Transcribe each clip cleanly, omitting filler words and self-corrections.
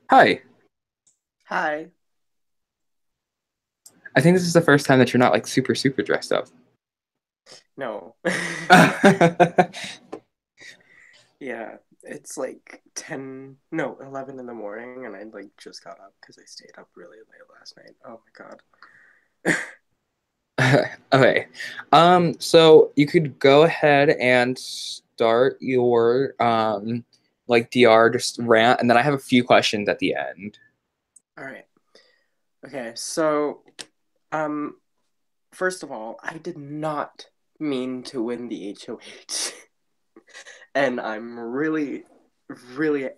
Hi. Hi. I think this is the first time that you're not like super dressed up. No. Yeah, it's like 10, no, 11 in the morning, and I like just got up because I stayed up really late last night. Oh my God. Okay. So you could go ahead and start your like DR just rant, and then I have a few questions at the end. All right. Okay, so um first of all, I did not mean to win the HOH. And I'm really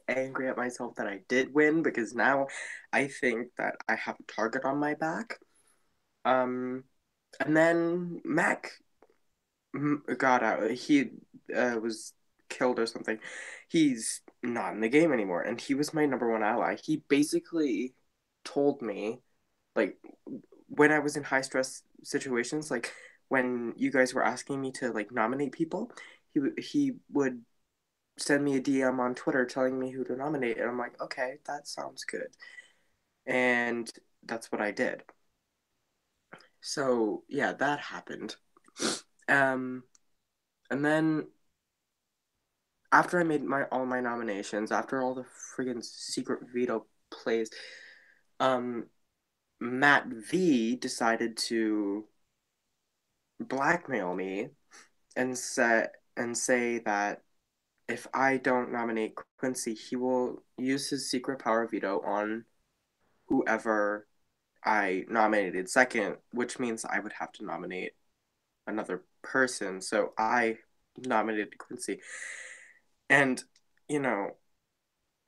angry at myself that I did win because now I think that I have a target on my back. Um and then Mac got out. He was killed or something. He's not in the game anymore, and he was my number one ally. He basically told me, like, when I was in high stress situations, like when you guys were asking me to like nominate people, he would send me a DM on Twitter telling me who to nominate, and I'm like, okay, that sounds good, and that's what I did. So yeah, that happened. Um, and then after I made my all my nominations, after all the friggin' secret veto plays, um, Matt V decided to blackmail me and say that if I don't nominate Quincy, he will use his secret power veto on whoever I nominated second, which means I would have to nominate another person. So I nominated Quincy. And, you know,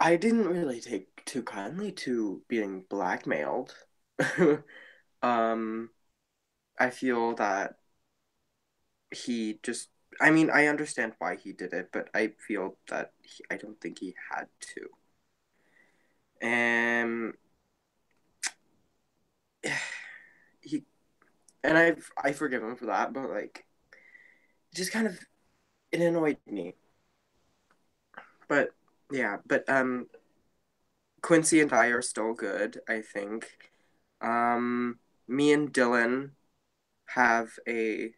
I didn't really take too kindly to being blackmailed. um, I feel that he just, I mean, I understand why he did it, but I feel that I don't think he had to. And he, and I forgive him for that, but like, it just kind of, it annoyed me. But yeah, but Quincy and I are still good, I think. Me and Dylan have a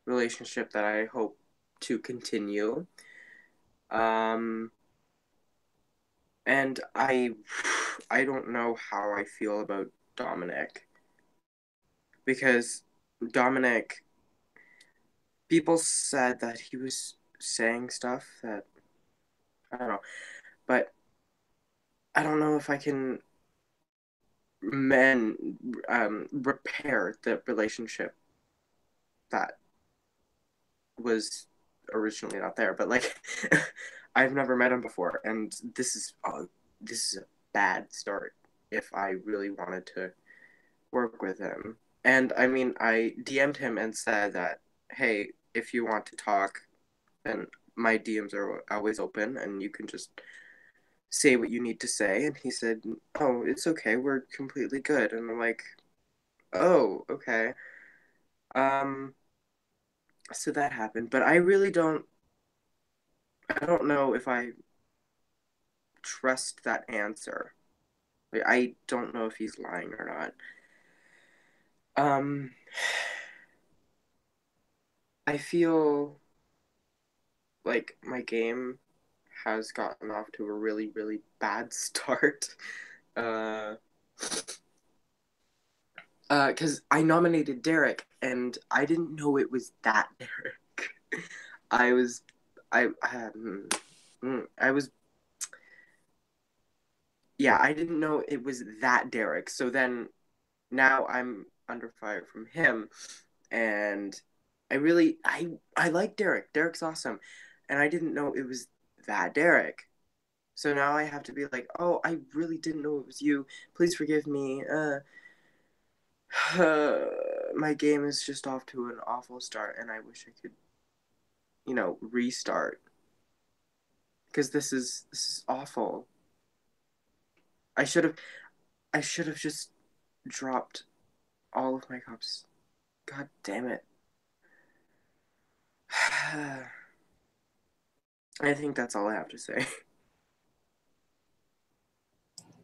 relationship that I hope to continue. Um, and I don't know how I feel about Dominic because Dominic, people said that he was saying stuff that I don't know, but I don't know if I can men repair the relationship that was originally not there. But like, I've never met him before, and this is a bad start if I really wanted to work with him. And I mean, I DM'd him and said that, hey, if you want to talk, then my DMs are always open, and you can just say what you need to say. And he said, oh, it's okay, we're completely good. And I'm like, oh, okay. Um, so that happened, but I don't know if I trust that answer. Like, I don't know if he's lying or not. Um, I feel like my game has gotten off to a really bad start. Uh, because I nominated Derek and I didn't know it was that Derek. I was, I was, yeah, I didn't know it was that Derek. So then now I'm under fire from him, and I like Derek. Derek's awesome, and I didn't know it was that Derek. So now I have to be like, oh, I really didn't know it was you. Please forgive me. My game is just off to an awful start, and I wish I could, restart because this is awful. I should have I should have just dropped all of my cups. God damn it. I think that's all I have to say.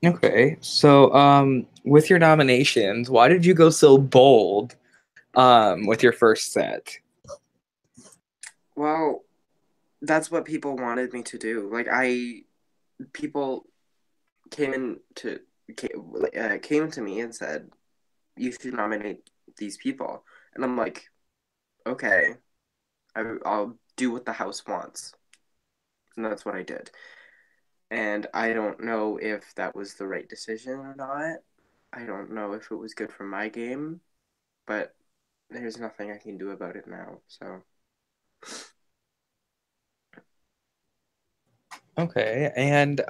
Okay. So, with your nominations, why did you go so bold, with your first set? Well, that's what people wanted me to do. People came in to came to me and said, "You should nominate these people," and I'm like, "Okay, I'll do what the house wants," and that's what I did. And I don't know if that was the right decision or not. I don't know if it was good for my game, but there's nothing I can do about it now. So, Okay. And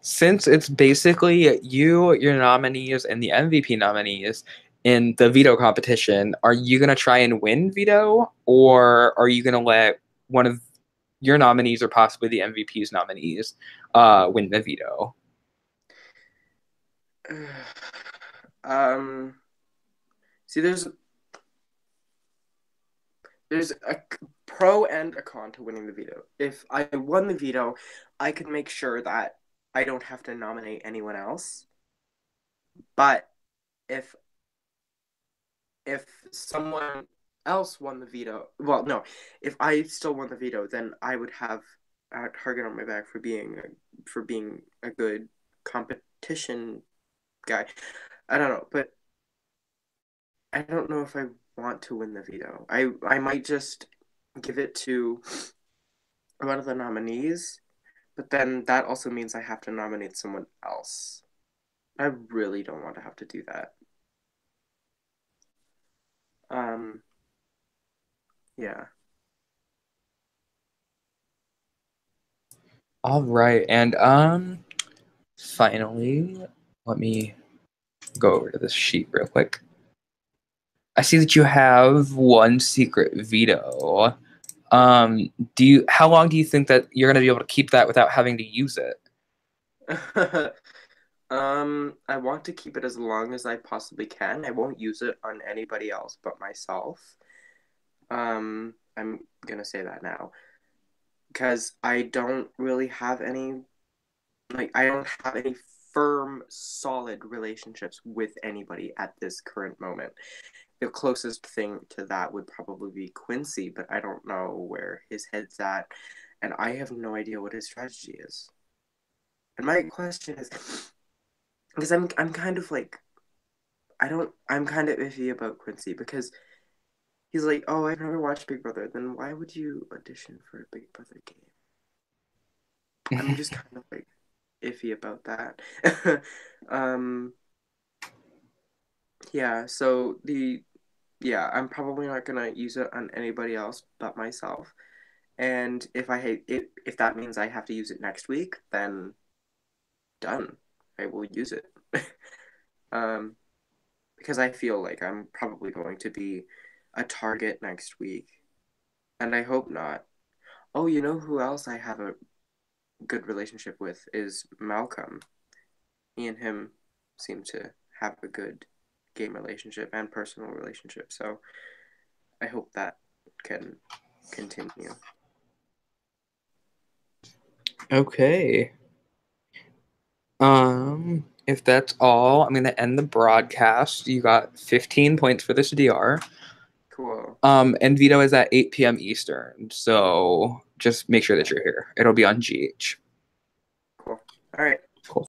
since it's basically you, your nominees, and the MVP nominees in the veto competition, are you gonna try and win veto, or are you gonna let one of your nominees or possibly the MVP's nominees win the veto? um, see, there's a pro and a con to winning the veto. If I won the veto, I could make sure that I don't have to nominate anyone else. But if if someone else won the veto, well, no, if I still won the veto, then I would have a target on my back for being a good competition guy. I don't know, but I don't know if I want to win the veto. I might just give it to one of the nominees, but then that also means I have to nominate someone else. I really don't want to have to do that. Um, yeah. All right. And finally, let me go over to this sheet real quick. I see that you have one secret veto. Do you? How long do you think that you're gonna be able to keep that without having to use it? I want to keep it as long as I possibly can. I won't use it on anybody else but myself. I'm gonna say that now because I don't really have any, I don't have any firm, solid relationships with anybody at this current moment. The closest thing to that would probably be Quincy, but I don't know where his head's at, and I have no idea what his strategy is. And my question is, because I'm kind of like I'm kind of iffy about Quincy because he's like, oh, I've never watched Big Brother. Then why would you audition for a Big Brother game? I'm just kind of like iffy about that. um, yeah. I'm probably not gonna use it on anybody else but myself. And if that means I have to use it next week, then done. I will use it. um, because I feel like I'm probably going to be a target next week, and I hope not. Oh, you know who else I have a good relationship with is Malcolm. Me and him seem to have a good game relationship and personal relationship, so I hope that can continue. Okay. If that's all, I'm gonna end the broadcast. You got 15 points for this DR. Cool. And veto is at 8 p.m. Eastern. So just make sure that you're here. It'll be on GH. Cool. All right.